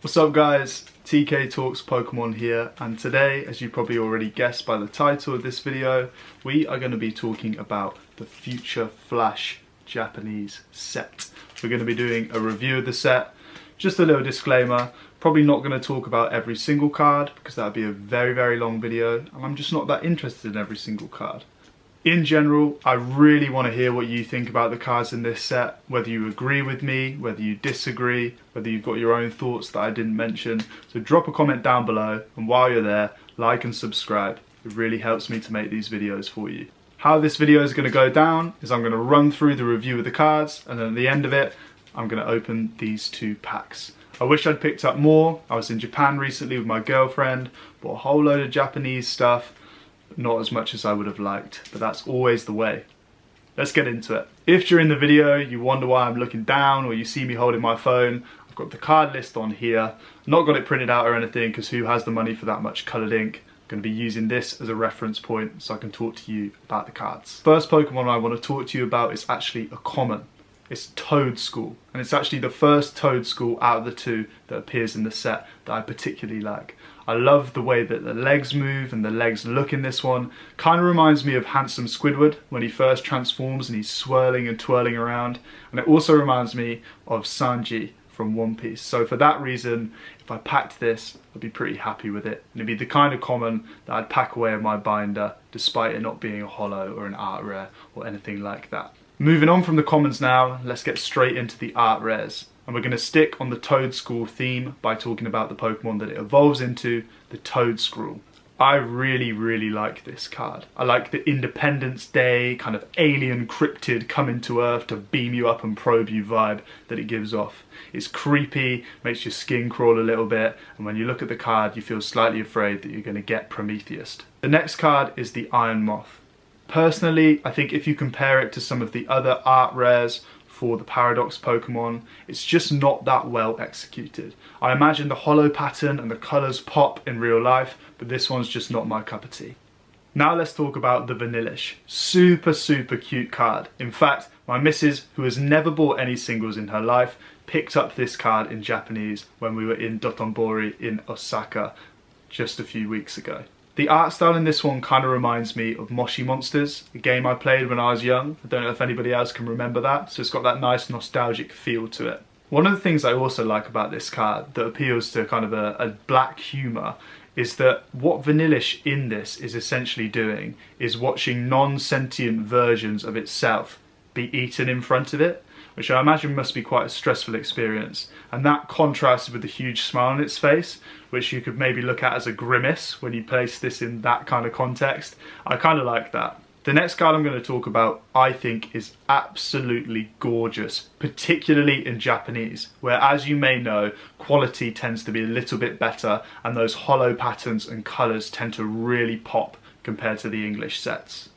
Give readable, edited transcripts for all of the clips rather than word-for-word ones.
What's up guys, TK Talks Pokemon here, and today, as you probably already guessed by the title of this video, we are going to be talking about the Future Flash Japanese set. We're going to be doing a review of the set. Just a little disclaimer, probably not going to talk about every single card because that would be a very long video, and I'm just not that interested in every single card. In general, I really want to hear what you think about the cards in this set, whether you agree with me, whether you disagree, whether you've got your own thoughts that I didn't mention. So drop a comment down below, and while you're there, like and subscribe. It really helps me to make these videos for you. How this video is going to go down is I'm going to run through the review of the cards, and then at the end of it, I'm going to open these two packs. I wish I'd picked up more. I was in Japan recently with my girlfriend, bought a whole load of Japanese stuff. Not as much as I would have liked, but that's always the way. Let's get into it. If during the video you wonder why I'm looking down or you see me holding my phone, I've got the card list on here. I've not got it printed out or anything because who has the money for that much coloured ink? I'm going to be using this as a reference point so I can talk to you about the cards. First Pokemon I want to talk to you about is actually a common. It's Toedscool, and it's actually the first Toedscool out of the two that appears in the set that I particularly like. I love the way that the legs move and the legs look in this one. Kind of reminds me of Handsome Squidward when he first transforms and he's swirling and twirling around. And it also reminds me of Sanji from One Piece. So for that reason, if I packed this, I'd be pretty happy with it. And it'd be the kind of common that I'd pack away in my binder, despite it not being a holo or an art rare or anything like that. Moving on from the commons now, let's get straight into the art rares. And we're going to stick on the Toedscool theme by talking about the Pokemon that it evolves into, the Toedscool. I really like this card. I like the Independence Day, kind of alien cryptid coming to Earth to beam you up and probe you vibe that it gives off. It's creepy, makes your skin crawl a little bit, and when you look at the card you feel slightly afraid that you're going to get Prometheus. The next card is the Iron Moth. Personally, I think if you compare it to some of the other art rares for the Paradox Pokemon, it's just not that well executed. I imagine the holo pattern and the colours pop in real life, but this one's just not my cup of tea. Now let's talk about the Vanillish. Super cute card. In fact, my missus, who has never bought any singles in her life, picked up this card in Japanese when we were in Dotonbori in Osaka just a few weeks ago. The art style in this one kind of reminds me of Moshi Monsters, a game I played when I was young. I don't know if anybody else can remember that, so it's got that nice nostalgic feel to it. One of the things I also like about this card that appeals to kind of a black humour is that what Vanillish in this is essentially doing is watching non-sentient versions of itself be eaten in front of it, which I imagine must be quite a stressful experience. And that contrasts with the huge smile on its face, which you could maybe look at as a grimace when you place this in that kind of context. I kind of like that. The next card I'm going to talk about, I think, is absolutely gorgeous, particularly in Japanese, where, as you may know, quality tends to be a little bit better, and those holo patterns and colours tend to really pop compared to the English sets.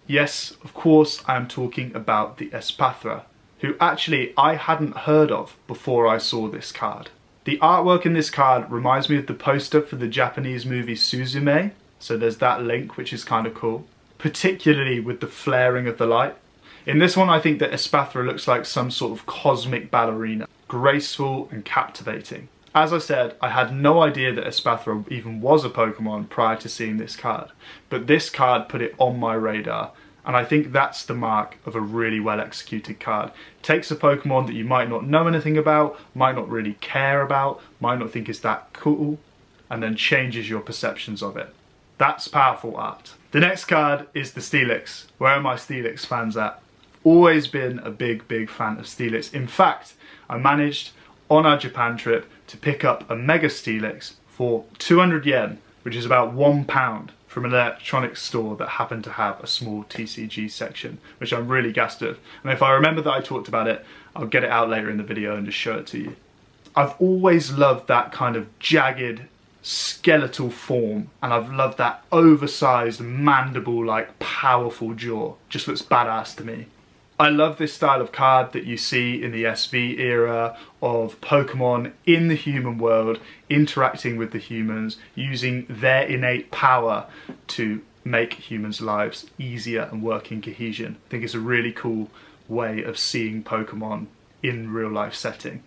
Yes, of course, I am talking about the Espathra, who actually I hadn't heard of before I saw this card. The artwork in this card reminds me of the poster for the Japanese movie Suzume, so there's that link, which is kind of cool, particularly with the flaring of the light. In this one I think that Espathra looks like some sort of cosmic ballerina, graceful and captivating. As I said, I had no idea that Espathra even was a Pokemon prior to seeing this card, but this card put it on my radar. And I think that's the mark of a really well executed card. It takes a Pokemon that you might not know anything about, might not really care about, might not think is that cool, and then changes your perceptions of it. That's powerful art. The next card is the Steelix. Where are my Steelix fans at? Always been a big fan of Steelix. In fact, I managed on our Japan trip to pick up a Mega Steelix for 200 yen, which is about £1. From an electronics store that happened to have a small TCG section, which I'm really gassed with. And if I remember that I talked about it, I'll get it out later in the video and just show it to you. I've always loved that kind of jagged, skeletal form, and I've loved that oversized, mandible-like, powerful jaw. Just looks badass to me. I love this style of card that you see in the SV era of Pokemon in the human world, interacting with the humans, using their innate power to make humans' lives easier and work in cohesion. I think it's a really cool way of seeing Pokemon in real life setting.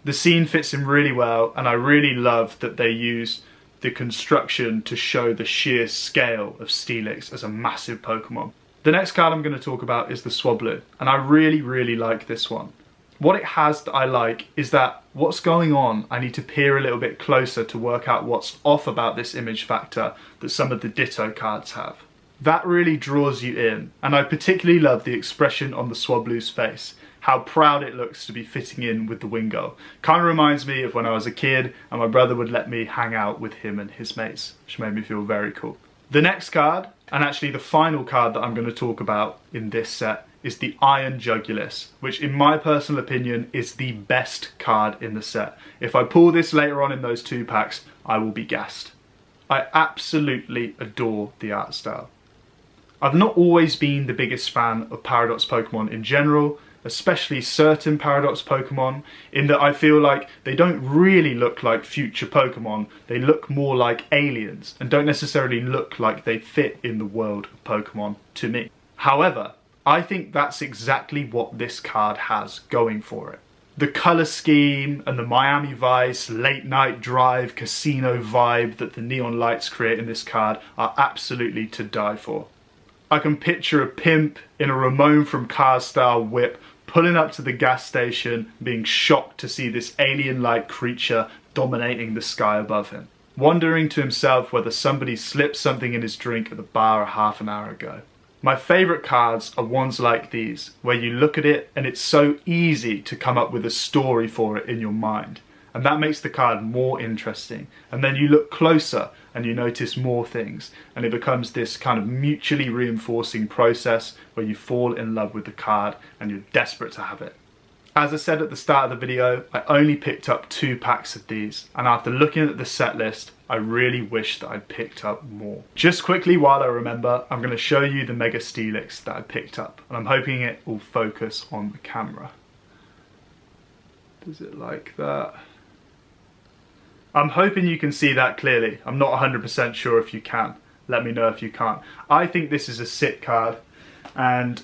The scene fits in really well, and I really love that they use the construction to show the sheer scale of Steelix as a massive Pokemon. The next card I'm going to talk about is the Swablu, and I really like this one. What it has that I like is that what's going on, I need to peer a little bit closer to work out what's off about this image factor that some of the Ditto cards have. That really draws you in, and I particularly love the expression on the Swablu's face. How proud it looks to be fitting in with the Wingull. Kind of reminds me of when I was a kid and my brother would let me hang out with him and his mates, which made me feel very cool. The next card, and actually the final card that I'm going to talk about in this set, is the Iron Jugulis, which in my personal opinion is the best card in the set. If I pull this later on in those 2 packs, I will be gassed. I absolutely adore the art style. I've not always been the biggest fan of Paradox Pokemon in general, especially certain Paradox Pokemon, in that I feel like they don't really look like future Pokemon, they look more like aliens and don't necessarily look like they fit in the world of Pokemon to me. However, I think that's exactly what this card has going for it. The colour scheme and the Miami Vice late night drive casino vibe that the neon lights create in this card are absolutely to die for. I can picture a pimp in a Ramon from Cars style whip pulling up to the gas station, being shocked to see this alien-like creature dominating the sky above him, wondering to himself whether somebody slipped something in his drink at the bar a half an hour ago. My favourite cards are ones like these, where you look at it and it's so easy to come up with a story for it in your mind. And that makes the card more interesting. And then you look closer and you notice more things. And it becomes this kind of mutually reinforcing process where you fall in love with the card and you're desperate to have it. As I said at the start of the video, I only picked up 2 packs of these. And after looking at the set list, I really wish that I'd picked up more. Just quickly while I remember, I'm going to show you the Mega Steelix that I picked up. And I'm hoping it will focus on the camera. Does it like that? I'm hoping you can see that clearly. I'm not 100% sure if you can. Let me know if you can't. I think this is a sit card, and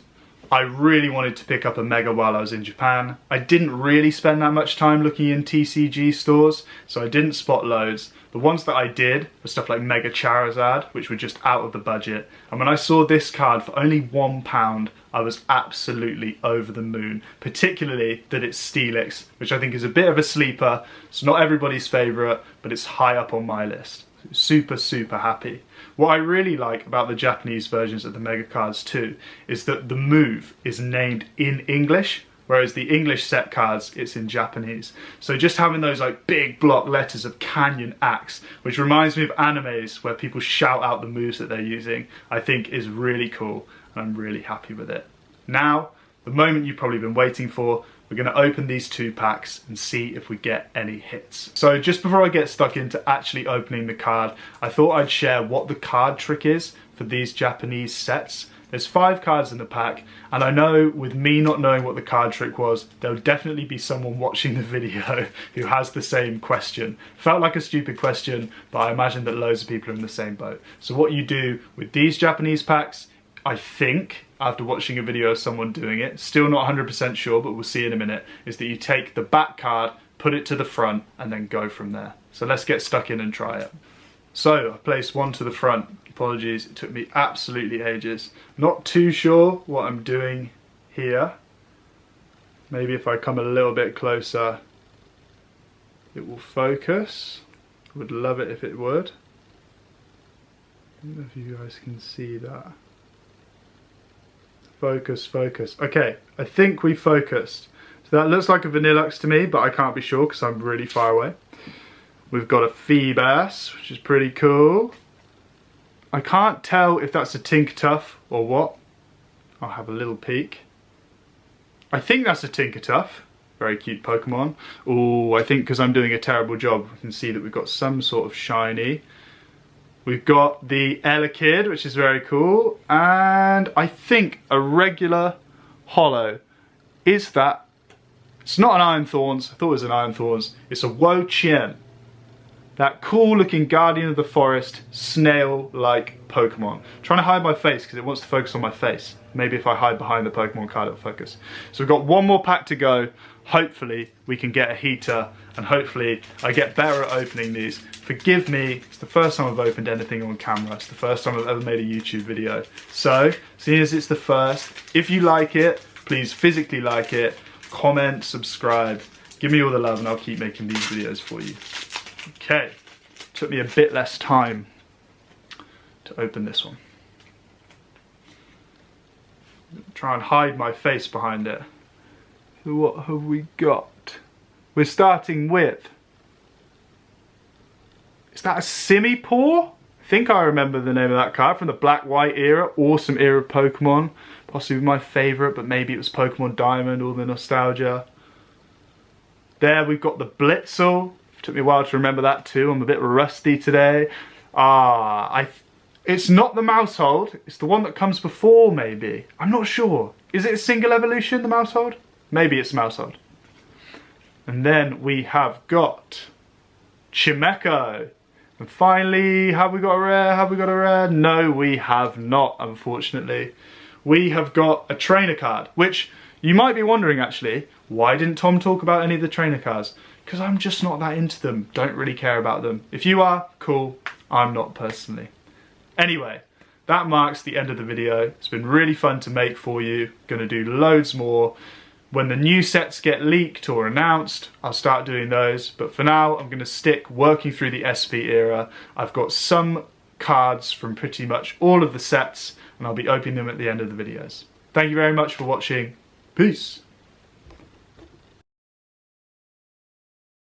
I really wanted to pick up a Mega while I was in Japan. I didn't really spend that much time looking in TCG stores, so I didn't spot loads. The ones that I did were stuff like Mega Charizard, which were just out of the budget. And when I saw this card for only £1, I was absolutely over the moon. Particularly that it's Steelix, which I think is a bit of a sleeper. It's not everybody's favourite, but it's high up on my list. Super happy. What I really like about the Japanese versions of the Mega cards too is that the move is named in English, whereas the English set cards, it's in Japanese. So just having those like big block letters of Canyon Axe, which reminds me of animes where people shout out the moves that they're using, I think is really cool, and I'm really happy with it. Now, the moment you've probably been waiting for, we're going to open these 2 packs and see if we get any hits. So just before I get stuck into actually opening the card, I thought I'd share what the card trick is for these Japanese sets. There's 5 cards in the pack, and I know with me not knowing what the card trick was, there'll definitely be someone watching the video who has the same question. Felt like a stupid question, but I imagine that loads of people are in the same boat. So what you do with these Japanese packs, I think, after watching a video of someone doing it, still not 100% sure, but we'll see in a minute, is that you take the back card, put it to the front, and then go from there. So let's get stuck in and try it. So I placed one to the front. Apologies, it took me absolutely ages. Not too sure what I'm doing here. Maybe if I come a little bit closer, it will focus. Would love it if it would. I don't know if you guys can see that. Focus. Okay, I think we focused. So that looks like a Vanillux to me, but I can't be sure because I'm really far away. We've got a Feebas, which is pretty cool. I can't tell if that's a Tinkertuff or what. I'll have a little peek. I think that's a Tinkertuff. Very cute Pokemon. Oh, I think because I'm doing a terrible job, we can see that we've got some sort of shiny. We've got the Elekid, which is very cool. And I think a regular holo. Is that? It's not an Iron Thorns. I thought it was an Iron Thorns. It's a Wo Chien. that cool looking Guardian of the Forest snail-like Pokemon. I'm trying to hide my face because it wants to focus on my face. Maybe if I hide behind the Pokemon card it'll focus. So we've got one more pack to go. Hopefully we can get a heater and hopefully I get better at opening these. Forgive me, it's the first time I've opened anything on camera. It's the first time I've ever made a YouTube video. So, seeing as it's the first, if you like it, please physically like it, comment, subscribe, give me all the love and I'll keep making these videos for you. Okay, took me a bit less time to open this one. Try and hide my face behind it. So what have we got? We're starting with... Is that a Simipour? I think I remember the name of that card from the Black-White era. Awesome era of Pokemon. Possibly my favourite, but maybe it was Pokemon Diamond, all the nostalgia. There we've got the Blitzel. Took me a while to remember that too. I'm a bit rusty today. It's not the Mousehold. It's the one that comes before, maybe. I'm not sure. Is it a single evolution, the Mousehold? Maybe it's Mousehold. And then we have got Chimecho. And finally, have we got a rare? Have we got a rare? No, we have not, unfortunately. We have got a trainer card, which you might be wondering actually, why didn't Tom talk about any of the trainer cards? Because I'm just not that into them. Don't really care about them. If you are, cool. I'm not personally. Anyway, that marks the end of the video. It's been really fun to make for you. Gonna do loads more. When the new sets get leaked or announced, I'll start doing those. But for now, I'm gonna stick working through the SV era. I've got some cards from pretty much all of the sets, and I'll be opening them at the end of the videos. Thank you very much for watching. Peace.